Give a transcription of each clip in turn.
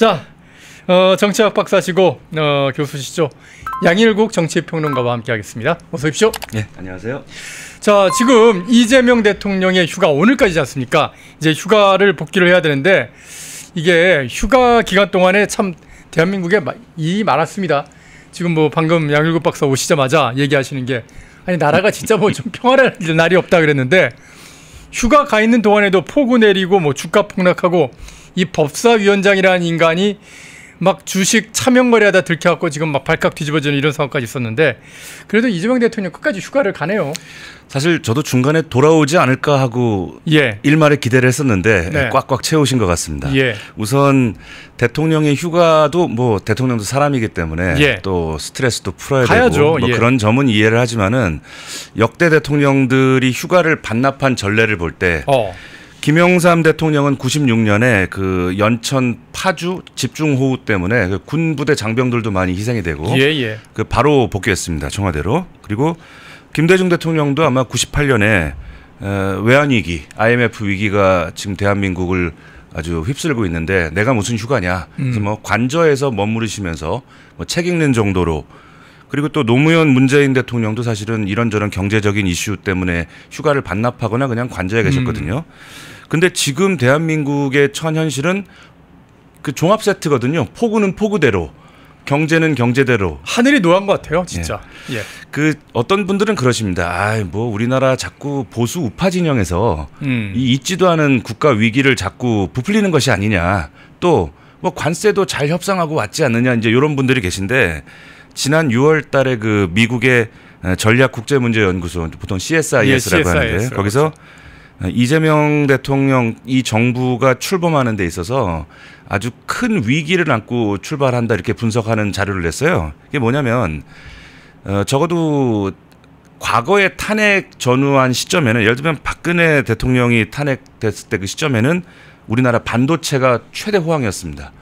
자, 정치학 박사시고 교수시죠. 양일국 정치평론가와 함께하겠습니다. 어서 오십시오. 네, 안녕하세요. 자, 지금 이재명 대통령의 휴가 오늘까지지 않습니까? 이제 휴가를 복귀를 해야 되는데 이게 휴가 기간 동안에 참 대한민국에 일이 많았습니다. 지금 뭐 방금 양일국 박사 오시자마자 얘기하시는 게 아니 나라가 진짜 뭐 좀 평화를 날이 없다 그랬는데 휴가 가 있는 동안에도 폭우 내리고 뭐 주가 폭락하고 이 법사위원장이라는 인간이 막 주식 차명 거래하다 들켜갖고 지금 막 발칵 뒤집어지는 이런 상황까지 있었는데 그래도 이재명 대통령 끝까지 휴가를 가네요. 사실 저도 중간에 돌아오지 않을까 하고 일말에 기대를 했었는데 꽉꽉 채우신 것 같습니다. 우선 대통령의 휴가도 뭐 대통령도 사람이기 때문에 또 스트레스도 풀어야 가야죠. 되고 뭐 그런 점은 이해를 하지만은 역대 대통령들이 휴가를 반납한 전례를 볼 때 김영삼 대통령은 96년에 그 연천 파주 집중호우 때문에 그 군부대 장병들도 많이 희생이 되고 그 바로 복귀했습니다. 청와대로. 그리고 김대중 대통령도 아마 98년에 외환위기, IMF 위기가 지금 대한민국을 아주 휩쓸고 있는데 내가 무슨 휴가냐. 그래서 뭐 관저에서 머무르시면서 뭐 책 읽는 정도로 그리고 또 노무현 문재인 대통령도 사실은 이런저런 경제적인 이슈 때문에 휴가를 반납하거나 그냥 관저에 계셨거든요. 근데 지금 대한민국의 처한 현실은 그 종합 세트거든요. 폭우는 폭우대로, 경제는 경제대로. 하늘이 노한 것 같아요, 진짜. 그 어떤 분들은 그러십니다. 아, 뭐 우리나라 자꾸 보수 우파 진영에서 이 있지도 않은 국가 위기를 자꾸 부풀리는 것이 아니냐. 또 뭐 관세도 잘 협상하고 왔지 않느냐. 이제 이런 분들이 계신데 지난 6월달에 그 미국의 전략국제문제연구소, 보통 CSIS라고 하는데 거기서 이재명 대통령 이 정부가 출범하는 데 있어서 아주 큰 위기를 안고 출발한다 이렇게 분석하는 자료를 냈어요. 이게 뭐냐면 적어도 과거에 탄핵 전후한 시점에는 예를 들면 박근혜 대통령이 탄핵됐을 때 그 시점에는 우리나라 반도체가 최대 호황이었습니다.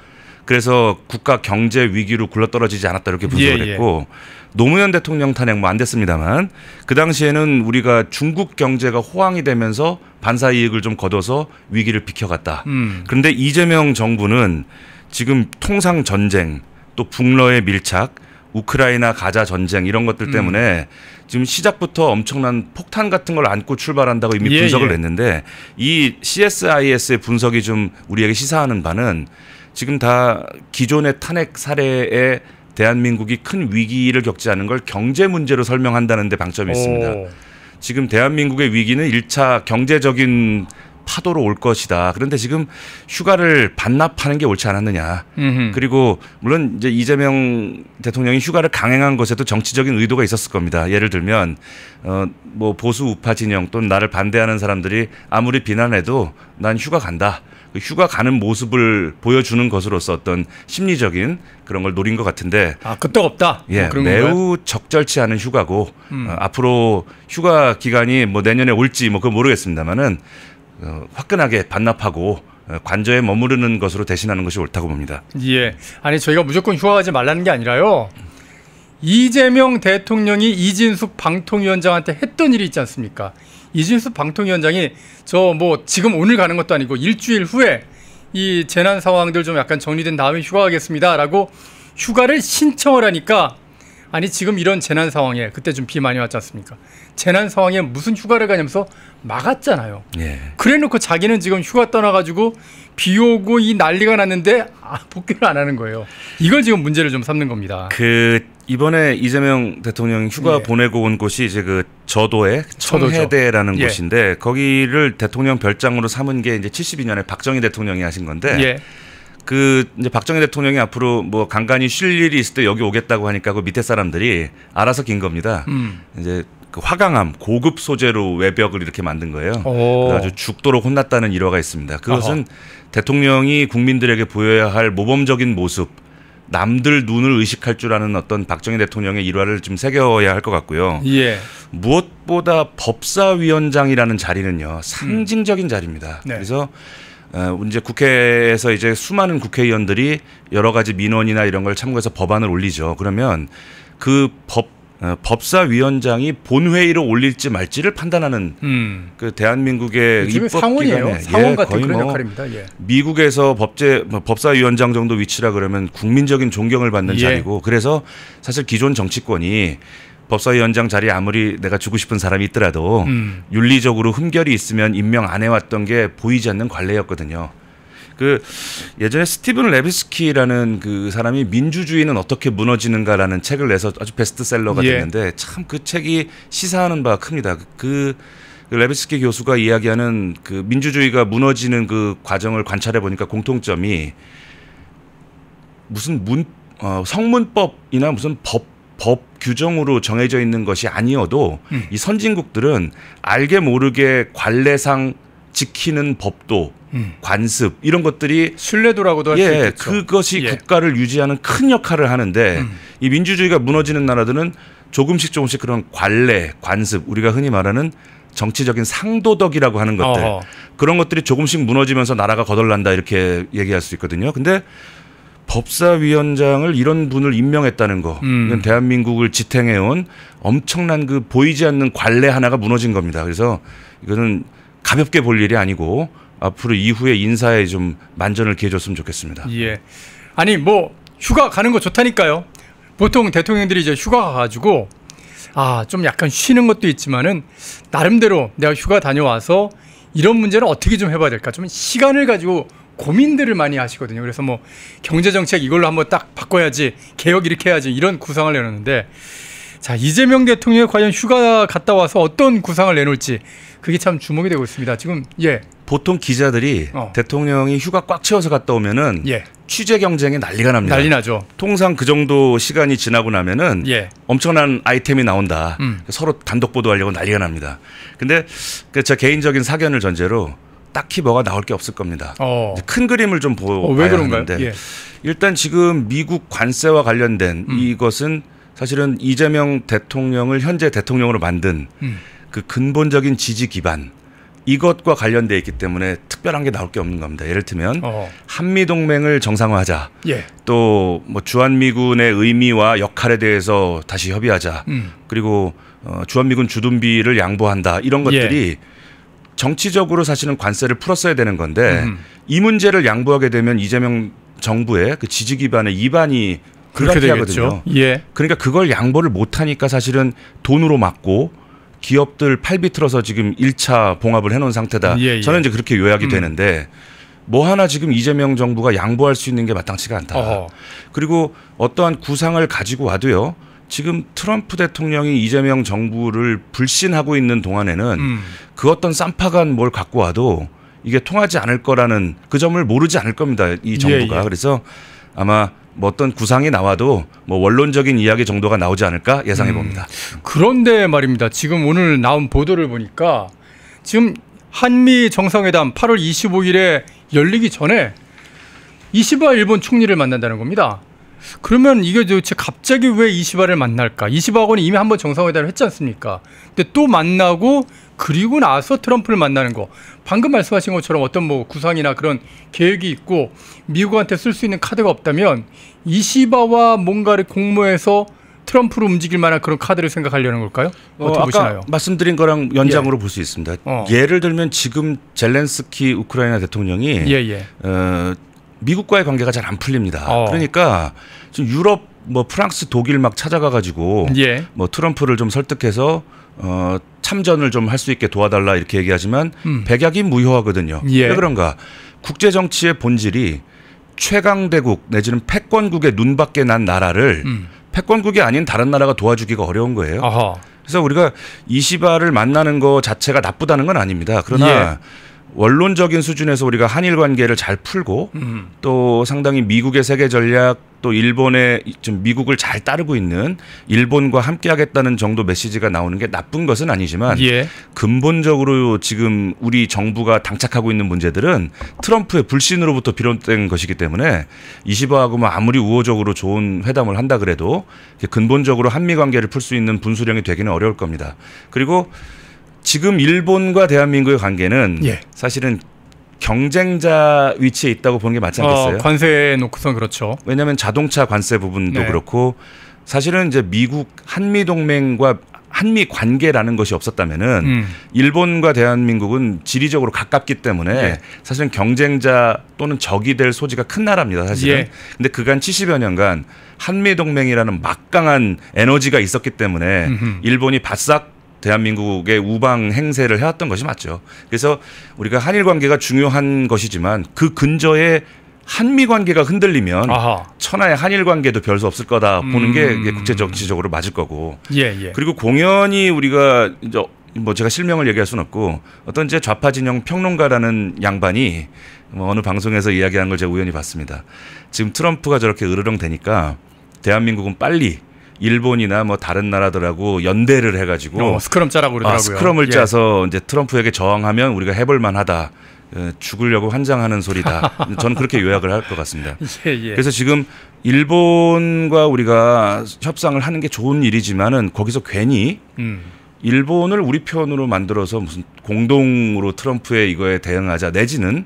그래서 국가 경제 위기로 굴러떨어지지 않았다 이렇게 분석을 했고 노무현 대통령 탄핵 뭐 안 됐습니다만 그 당시에는 우리가 중국 경제가 호황이 되면서 반사 이익을 좀 거둬서 위기를 비켜갔다. 그런데 이재명 정부는 지금 통상 전쟁 또 북러의 밀착 우크라이나 가자 전쟁 이런 것들 때문에 지금 시작부터 엄청난 폭탄 같은 걸 안고 출발한다고 이미 분석을 냈는데 이 CSIS의 분석이 좀 우리에게 시사하는 바는 지금 다 기존의 탄핵 사례에 대한민국이 큰 위기를 겪지 않은 걸 경제 문제로 설명한다는 데 방점이 있습니다. 지금 대한민국의 위기는 1차 경제적인 파도로 올 것이다. 그런데 지금 휴가를 반납하는 게 옳지 않았느냐. 그리고 물론 이제 이재명 대통령이 휴가를 강행한 것에도 정치적인 의도가 있었을 겁니다. 예를 들면 뭐 보수 우파 진영 또는 나를 반대하는 사람들이 아무리 비난해도 난 휴가 간다. 휴가 가는 모습을 보여주는 것으로서 어떤 심리적인 그런 걸 노린 것 같은데 끄떡없다. 그런 매우 건가요? 적절치 않은 휴가고 앞으로 휴가 기간이 뭐 내년에 올지 뭐 그건 모르겠습니다만은 화끈하게 반납하고 관저에 머무르는 것으로 대신하는 것이 옳다고 봅니다. 아니 저희가 무조건 휴가 가지 말라는 게 아니라요. 이재명 대통령이 이진숙 방통위원장한테 했던 일이 있지 않습니까? 이진숙 방통위원장이 저 뭐 지금 오늘 가는 것도 아니고 일주일 후에 이 재난 상황들 좀 약간 정리된 다음에 휴가 가겠습니다 라고 휴가를 신청을 하니까 아니 지금 이런 재난 상황에 그때 좀 비 많이 왔지 않습니까? 재난 상황에 무슨 휴가를 가냐면서 막았잖아요. 그래 놓고 자기는 지금 휴가 떠나가지고 비 오고 이 난리가 났는데 복귀를 안 하는 거예요. 이걸 지금 문제를 좀 삼는 겁니다. 이번에 이재명 대통령 휴가 보내고 온 곳이 이제 그 저도의 청해대라는 곳인데 거기를 대통령 별장으로 삼은 게 이제 72년에 박정희 대통령이 하신 건데 이제 박정희 대통령이 앞으로 뭐 간간히 쉴 일이 있을 때 여기 오겠다고 하니까 그 밑에 사람들이 알아서 긴 겁니다. 이제 그 화강암 고급 소재로 외벽을 이렇게 만든 거예요. 아주 죽도록 혼났다는 일화가 있습니다. 그것은 대통령이 국민들에게 보여야 할 모범적인 모습, 남들 눈을 의식할 줄 아는 어떤 박정희 대통령의 일화를 좀 새겨야 할 것 같고요. 무엇보다 법사위원장이라는 자리는요 상징적인 자리입니다. 그래서 이제 국회에서 이제 수많은 국회의원들이 여러 가지 민원이나 이런 걸 참고해서 법안을 올리죠. 그러면 그 법사위원장이 본회의로 올릴지 말지를 판단하는 그 대한민국의 입법기관의 상원 같은 그런 역할입니다. 예. 미국에서 법사위원장 정도 위치라 그러면 국민적인 존경을 받는 자리고, 그래서 사실 기존 정치권이 법사위원장 자리에 아무리 내가 주고 싶은 사람이 있더라도 윤리적으로 흠결이 있으면 임명 안 해왔던 게 보이지 않는 관례였거든요. 그 예전에 스티븐 레비스키라는 그 사람이 민주주의는 어떻게 무너지는가라는 책을 내서 아주 베스트셀러가 됐는데 참 그 책이 시사하는 바가 큽니다. 그 레비스키 교수가 이야기하는 그 민주주의가 무너지는 그 과정을 관찰해 보니까 공통점이 무슨 성문법이나 무슨 법 규정으로 정해져 있는 것이 아니어도 이 선진국들은 알게 모르게 관례상 지키는 법도 관습 이런 것들이 신뢰도라고도 할 수 있겠죠. 그것이 국가를 유지하는 큰 역할을 하는데 이 민주주의가 무너지는 나라들은 조금씩 그런 관례, 관습, 우리가 흔히 말하는 정치적인 상도덕이라고 하는 것들, 그런 것들이 조금씩 무너지면서 나라가 거덜난다 이렇게 얘기할 수 있거든요. 근데 법사위원장을 이런 분을 임명했다는 거, 이건 대한민국을 지탱해온 엄청난 그 보이지 않는 관례 하나가 무너진 겁니다. 그래서 이거는 가볍게 볼 일이 아니고 앞으로 이후에 인사에 좀 만전을 기해줬으면 좋겠습니다. 예. 아니 뭐 휴가 가는 거 좋다니까요. 보통 대통령들이 이제 휴가 가가지고 좀 약간 쉬는 것도 있지만은 나름대로 내가 휴가 다녀와서 이런 문제는 어떻게 좀 해봐야 될까, 좀 시간을 가지고 고민들을 많이 하시거든요. 그래서 뭐 경제정책 이걸로 한번 딱 바꿔야지, 개혁 이렇게 해야지, 이런 구상을 내놓는데, 자, 이재명 대통령이 과연 휴가 갔다 와서 어떤 구상을 내놓을지 그게 참 주목이 되고 있습니다. 지금 보통 기자들이 대통령이 휴가 꽉 채워서 갔다 오면은 취재 경쟁에 난리가 납니다. 난리 나죠. 통상 그 정도 시간이 지나고 나면은 엄청난 아이템이 나온다. 서로 단독 보도하려고 난리가 납니다. 근데 제 개인적인 사견을 전제로 딱히 뭐가 나올 게 없을 겁니다. 큰 그림을 좀 봐야 하는데, 일단 지금 미국 관세와 관련된 이것은 사실은 이재명 대통령을 현재 대통령으로 만든 그 근본적인 지지 기반, 이것과 관련돼 있기 때문에 특별한 게 나올 게 없는 겁니다. 예를 들면 한미동맹을 정상화하자, 또 뭐 주한미군의 의미와 역할에 대해서 다시 협의하자, 그리고 주한미군 주둔비를 양보한다, 이런 것들이 정치적으로 사실은 관세를 풀었어야 되는 건데 이 문제를 양보하게 되면 이재명 정부의 그 지지 기반의 이반이 불가피하거든요. 그러니까 그걸 양보를 못하니까 사실은 돈으로 막고 기업들 팔 비틀어서 지금 1차 봉합을 해놓은 상태다. 저는 이제 그렇게 요약이 되는데, 뭐 하나 지금 이재명 정부가 양보할 수 있는 게 마땅치가 않다. 그리고 어떠한 구상을 가지고 와도요, 지금 트럼프 대통령이 이재명 정부를 불신하고 있는 동안에는 그 어떤 쌈파간 뭘 갖고 와도 이게 통하지 않을 거라는 그 점을 모르지 않을 겁니다, 이 정부가. 그래서 아마 뭐 어떤 구상이 나와도 뭐 원론적인 이야기 정도가 나오지 않을까 예상해 봅니다. 그런데 말입니다. 지금 오늘 나온 보도를 보니까 지금 한미 정상회담 8월 25일에 열리기 전에 이시바 일본 총리를 만난다는 겁니다. 그러면 이게 도대체 갑자기 왜 이시바를 만날까? 이시바하고는 이미 한번 정상회담을 했지 않습니까? 근데 또 만나고 그리고 나서 트럼프를 만나는 거, 방금 말씀하신 것처럼 어떤 뭐 구상이나 그런 계획이 있고 미국한테 쓸 수 있는 카드가 없다면 이시바와 뭔가를 공모해서 트럼프로 움직일 만한 그런 카드를 생각하려는 걸까요? 어떻게 보시나요? 아까 말씀드린 거랑 연장으로 볼 수 있습니다. 예를 들면 지금 젤렌스키 우크라이나 대통령이 미국과의 관계가 잘 안 풀립니다. 그러니까 지금 유럽 뭐 프랑스, 독일 막 찾아가 가지고 뭐 트럼프를 좀 설득해서 참전을 좀 할 수 있게 도와달라 이렇게 얘기하지만 백약이 무효하거든요. 왜 그런가? 국제 정치의 본질이 최강대국 내지는 패권국의 눈밖에 난 나라를 패권국이 아닌 다른 나라가 도와주기가 어려운 거예요. 그래서 우리가 이시바를 만나는 거 자체가 나쁘다는 건 아닙니다. 그러나 원론적인 수준에서 우리가 한일 관계를 잘 풀고 또 상당히 미국의 세계 전략, 또 일본의 좀 미국을 잘 따르고 있는 일본과 함께하겠다는 정도 메시지가 나오는 게 나쁜 것은 아니지만 근본적으로 지금 우리 정부가 당착하고 있는 문제들은 트럼프의 불신으로부터 비롯된 것이기 때문에 이시바하고 뭐 아무리 우호적으로 좋은 회담을 한다 그래도 근본적으로 한미 관계를 풀 수 있는 분수령이 되기는 어려울 겁니다. 그리고 지금 일본과 대한민국의 관계는 사실은 경쟁자 위치에 있다고 보는 게 맞지 않겠어요? 관세에 놓고선 그렇죠. 왜냐하면 자동차 관세 부분도 그렇고 사실은 이제 미국 한미 동맹과 한미 관계라는 것이 없었다면은 일본과 대한민국은 지리적으로 가깝기 때문에 예. 사실은 경쟁자 또는 적이 될 소지가 큰 나라입니다. 사실은. 예. 근데 그간 70여 년간 한미 동맹이라는 막강한 에너지가 있었기 때문에 일본이 바싹 대한민국의 우방 행세를 해왔던 것이 맞죠. 그래서 우리가 한일 관계가 중요한 것이지만 그 근저에 한미 관계가 흔들리면 아하. 천하의 한일 관계도 별 수 없을 거다 보는 게 국제 정치적으로 맞을 거고. 예, 예. 그리고 공연히 우리가 이제 뭐 제가 실명을 얘기할 수는 없고 어떤 이제 좌파 진영 평론가라는 양반이 뭐 어느 방송에서 이야기한 걸 제가 우연히 봤습니다. 지금 트럼프가 저렇게 으르렁대니까 대한민국은 빨리 일본이나 뭐 다른 나라들하고 연대를 해가지고 스크럼 짜라고 그러더라고요. 스크럼을 예. 짜서 이제 트럼프에게 저항하면 우리가 해볼 만하다. 죽으려고 환장하는 소리다. 저는 그렇게 요약을 할 것 같습니다. 예, 예. 그래서 지금 일본과 우리가 협상을 하는 게 좋은 일이지만은 거기서 괜히 일본을 우리 편으로 만들어서 무슨 공동으로 트럼프의 이거에 대응하자 내지는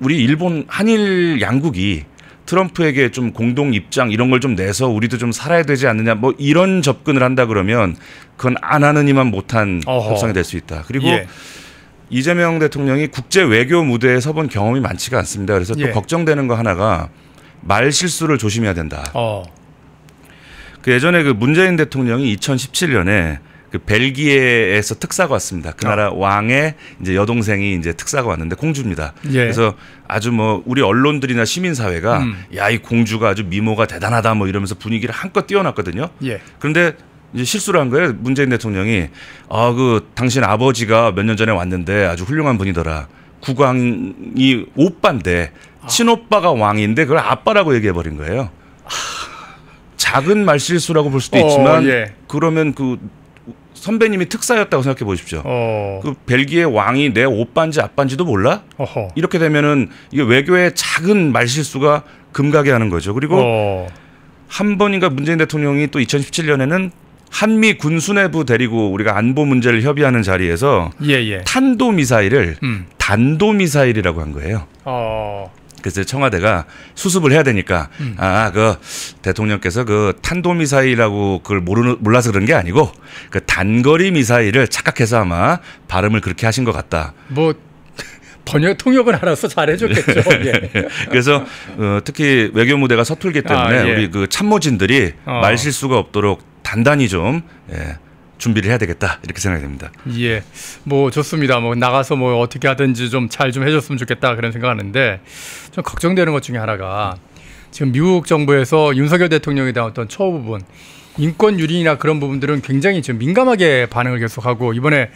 우리 일본 한일 양국이 트럼프에게 좀 공동 입장 이런 걸 좀 내서 우리도 좀 살아야 되지 않느냐 뭐 이런 접근을 한다 그러면 그건 안 하느니만 못한 협상이 될 수 있다. 그리고 예. 이재명 대통령이 국제 외교 무대에 서본 경험이 많지가 않습니다. 그래서 또 예. 걱정되는 거 하나가 말 실수를 조심해야 된다. 그 예전에 그 문재인 대통령이 2017년에 그 벨기에에서 특사가 왔습니다. 그 나라 왕의 이제 여동생이 이제 특사가 왔는데 공주입니다. 예. 그래서 아주 뭐 우리 언론들이나 시민사회가 야, 이 공주가 아주 미모가 대단하다 뭐 이러면서 분위기를 한껏 띄워놨거든요. 예. 그런데 이제 실수를 한 거예요. 문재인 대통령이 그 당신 아버지가 몇 년 전에 왔는데 아주 훌륭한 분이더라. 국왕이 오빠인데 친오빠가 왕인데 그걸 아빠라고 얘기해 버린 거예요. 작은 말실수라고 볼 수도 있지만 예. 그러면 그 선배님이 특사였다고 생각해 보십시오. 그 벨기에 왕이 내 오빠인지 아빠인지도 몰라? 이렇게 되면은 이게 외교의 작은 말실수가 금가게 하는 거죠. 그리고 한 번인가 문재인 대통령이 또 2017년에는 한미 군수뇌부 데리고 우리가 안보 문제를 협의하는 자리에서 예. 탄도미사일을 단도미사일이라고 한 거예요. 그래서 청와대가 수습을 해야 되니까 그 대통령께서 그 탄도미사일이라고 그걸 몰라서 그런 게 아니고 그 단거리 미사일을 착각해서 아마 발음을 그렇게 하신 것 같다. 뭐 번역 통역은 알아서 잘해줬겠죠. 예. 그래서 특히 외교 무대가 서툴기 때문에 예. 우리 그 참모진들이 말 실수가 없도록 단단히 좀 준비를 해야 되겠다 이렇게 생각이 됩니다. 예, 뭐 좋습니다. 뭐 나가서 뭐 어떻게 하든지 좀 잘 좀 해줬으면 좋겠다 그런 생각하는데 좀 걱정되는 것 중에 하나가 지금 미국 정부에서 윤석열 대통령에 대한 어떤 처우 부분, 인권 유린이나 그런 부분들은 굉장히 지금 민감하게 반응을 계속하고 이번에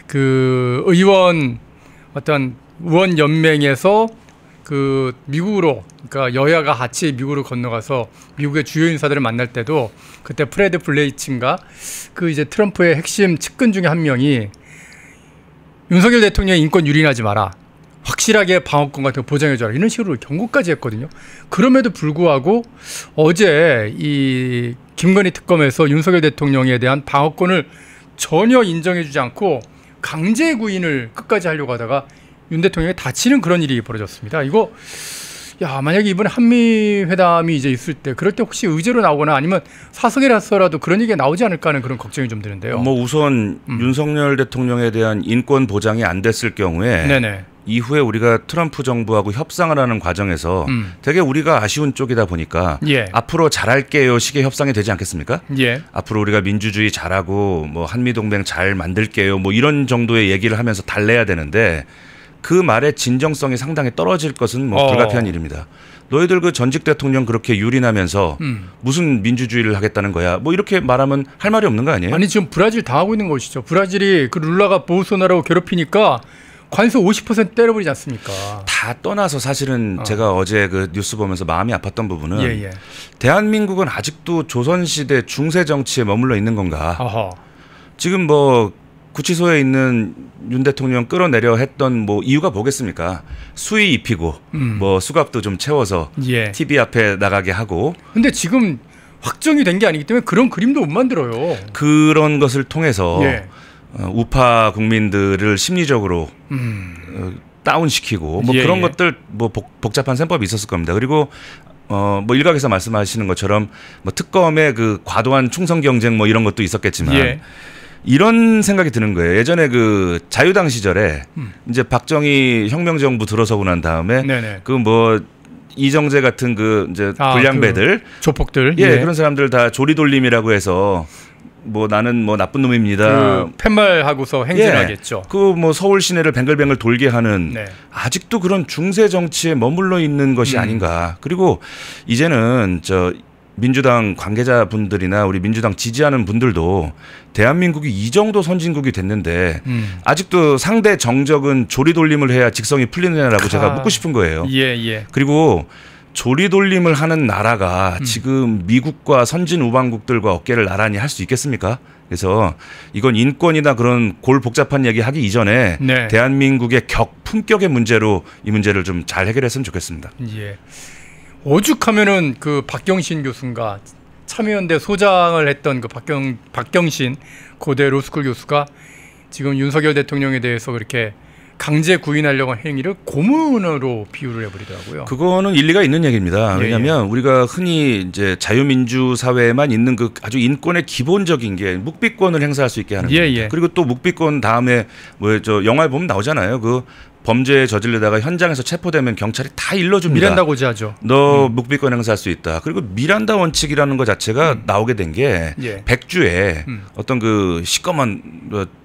그 의원 연맹에서 그 미국으로 그러니까 여야가 같이 미국으로 건너가서 미국의 주요 인사들을 만날 때도 그때 프레드 블레이츠인가 그 이제 트럼프의 핵심 측근 중에 한 명이 윤석열 대통령의 인권 유린하지 마라. 확실하게 방어권 같은 거 보장해줘라. 이런 식으로 경고까지 했거든요. 그럼에도 불구하고 어제 이 김건희 특검에서 윤석열 대통령에 대한 방어권을 전혀 인정해주지 않고 강제 구인을 끝까지 하려고 하다가 윤 대통령이 다치는 그런 일이 벌어졌습니다. 이거 만약에 이번에 한미 회담이 이제 있을 때 그럴 때 혹시 의제로 나오거나 아니면 사석이라서라도 그런 얘기가 나오지 않을까 하는 그런 걱정이 좀 드는데요. 뭐 우선 윤석열 대통령에 대한 인권 보장이 안 됐을 경우에 네네. 이후에 우리가 트럼프 정부하고 협상을 하는 과정에서 되게 우리가 아쉬운 쪽이다 보니까 예. 앞으로 잘할게요 식의 협상이 되지 않겠습니까? 예. 앞으로 우리가 민주주의 잘하고 뭐 한미동맹 잘 만들게요 뭐 이런 정도의 얘기를 하면서 달래야 되는데 그 말의 진정성이 상당히 떨어질 것은 뭐 불가피한 일입니다. 너희들 그 전직 대통령 그렇게 유린하면서 무슨 민주주의를 하겠다는 거야. 뭐 이렇게 말하면 할 말이 없는 거 아니에요? 아니 지금 브라질 당하고 있는 것이죠. 브라질이 그 룰라가 보우소나라고 괴롭히니까 관세 50% 때려버리지 않습니까? 다 떠나서 사실은 제가 어제 그 뉴스 보면서 마음이 아팠던 부분은 대한민국은 아직도 조선시대 중세 정치에 머물러 있는 건가. 지금 뭐 구치소에 있는 윤 대통령 끌어내려 했던 뭐 이유가 뭐겠습니까? 수의 입히고 뭐 수갑도 좀 채워서 TV 앞에 나가게 하고. 근데 지금 확정이 된 게 아니기 때문에 그런 그림도 못 만들어요. 그런 것을 통해서 우파 국민들을 심리적으로 다운시키고 뭐 그런 것들 뭐 복잡한 셈법이 있었을 겁니다. 그리고 뭐 일각에서 말씀하시는 것처럼 뭐 특검의 그 과도한 충성 경쟁 뭐 이런 것도 있었겠지만 예. 이런 생각이 드는 거예요. 예전에 그 자유당 시절에 이제 박정희 혁명정부 들어서고 난 다음에 그 뭐 이정재 같은 그 이제 불량배들, 조폭들, 예, 그런 사람들 다 조리돌림이라고 해서 뭐 나는 뭐 나쁜 놈입니다. 그 팻말하고서 행진하겠죠. 그 뭐 서울 시내를 뱅글뱅글 돌게 하는 아직도 그런 중세 정치에 머물러 있는 것이 아닌가. 그리고 이제는 저 민주당 관계자분들이나 우리 민주당 지지하는 분들도 대한민국이 이 정도 선진국이 됐는데 아직도 상대 정적은 조리돌림을 해야 직성이 풀리느냐라고 제가 묻고 싶은 거예요. 그리고 조리돌림을 하는 나라가 지금 미국과 선진 우방국들과 어깨를 나란히 할 수 있겠습니까? 그래서 이건 인권이나 그런 골 복잡한 얘기 하기 이전에 대한민국의 품격의 문제로 이 문제를 좀 잘 해결했으면 좋겠습니다. 예. 오죽하면은 그 박경신 교수인가 참여연대 소장을 했던 그 박경신 고대 로스쿨 교수가 지금 윤석열 대통령에 대해서 그렇게 강제 구인하려고 한 행위를 고문으로 비유를 해버리더라고요. 그거는 일리가 있는 얘기입니다. 왜냐하면 우리가 흔히 이제 자유민주 사회에만 있는 그 아주 인권의 기본적인 게 묵비권을 행사할 수 있게 하는 겁니다. 그리고 또 묵비권 다음에 뭐 저 영화에 보면 나오잖아요. 그 범죄에 저지르다가 현장에서 체포되면 경찰이 다 일러줍니다. 미란다 고지하죠. 너 묵비권 행사할 수 있다. 그리고 미란다 원칙이라는 것 자체가 나오게 된 게 백주에 어떤 그 시꺼먼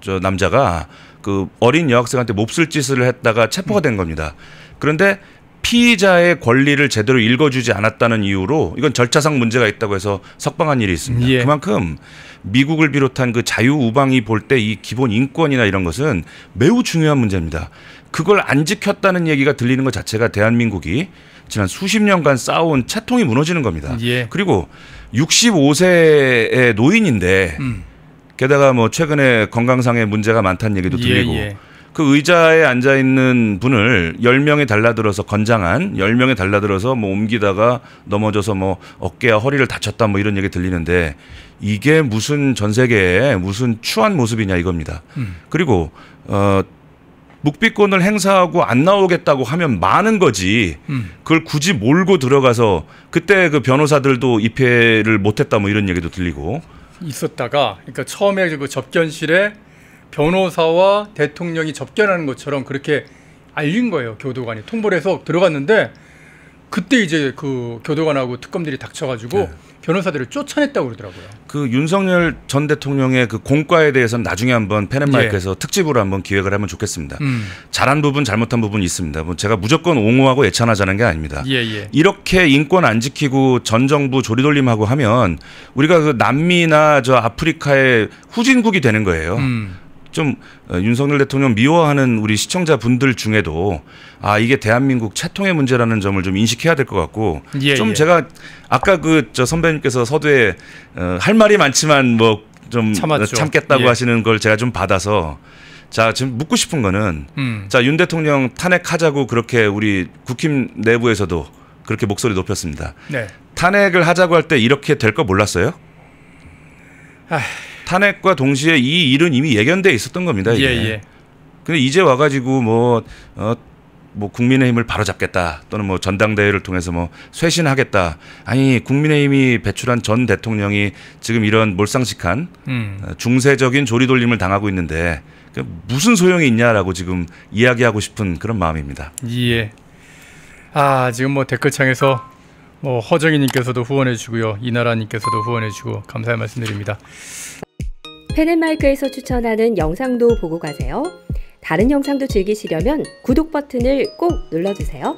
저 남자가 그 어린 여학생한테 몹쓸 짓을 했다가 체포가 된 겁니다. 그런데 피의자의 권리를 제대로 읽어주지 않았다는 이유로 이건 절차상 문제가 있다고 해서 석방한 일이 있습니다. 그만큼 미국을 비롯한 그 자유우방이 볼 때 이 기본 인권이나 이런 것은 매우 중요한 문제입니다. 그걸 안 지켰다는 얘기가 들리는 것 자체가 대한민국이 지난 수십 년간 쌓아온 채통이 무너지는 겁니다. 그리고 65세의 노인인데 게다가 뭐 최근에 건강상의 문제가 많다는 얘기도 들리고 그 의자에 앉아 있는 분을 10명이 달라들어서 건장한 10명이 달라들어서 뭐 옮기다가 넘어져서 뭐 어깨와 허리를 다쳤다 뭐 이런 얘기 들리는데 이게 무슨 전 세계에 무슨 추한 모습이냐 이겁니다. 그리고 묵비권을 행사하고 안 나오겠다고 하면 많은 거지. 그걸 굳이 몰고 들어가서 그때 그 변호사들도 입회를 못했다 뭐 이런 얘기도 들리고 있었다가 그러니까 처음에 그 접견실에 변호사와 대통령이 접견하는 것처럼 그렇게 알린 거예요. 교도관이 통보를 해서 들어갔는데 그때 이제 그 교도관하고 특검들이 닥쳐가지고 변호사들을 쫓아냈다고 그러더라고요. 그 윤석열 전 대통령의 그 공과에 대해서는 나중에 한번 펜앤마이크에서 특집으로 한번 기획을 하면 좋겠습니다. 잘한 부분 잘못한 부분이 있습니다. 뭐 제가 무조건 옹호하고 애찬하자는 게 아닙니다. 이렇게 인권 안 지키고 전 정부 조리돌림하고 하면 우리가 그 남미나 저 아프리카의 후진국이 되는 거예요. 좀 윤석열 대통령 미워하는 우리 시청자분들 중에도 아 이게 대한민국 채통의 문제라는 점을 좀 인식해야 될 것 같고 좀 제가 아까 그 저 선배님께서 서두에 할 말이 많지만 뭐 좀 참겠다고 하시는 걸 제가 좀 받아서 자 지금 묻고 싶은 거는 자 윤 대통령 탄핵하자고 그렇게 우리 국힘 내부에서도 그렇게 목소리 높였습니다. 탄핵을 하자고 할 때 이렇게 될 거 몰랐어요? 탄핵과 동시에 이 일은 이미 예견돼 있었던 겁니다. 근데 이제 와가지고 뭐 국민의힘을 바로잡겠다 또는 뭐 전당대회를 통해서 뭐 쇄신하겠다. 아니 국민의힘이 배출한 전 대통령이 지금 이런 몰상식한 중세적인 조리돌림을 당하고 있는데 무슨 소용이 있냐라고 지금 이야기하고 싶은 그런 마음입니다. 지금 뭐 댓글창에서 뭐 허정희님께서도 후원해주고요, 이나라님께서도 후원해주고 감사의 말씀드립니다. 펜앤마이크에서 추천하는 영상도 보고 가세요. 다른 영상도 즐기시려면 구독 버튼을 꼭 눌러주세요.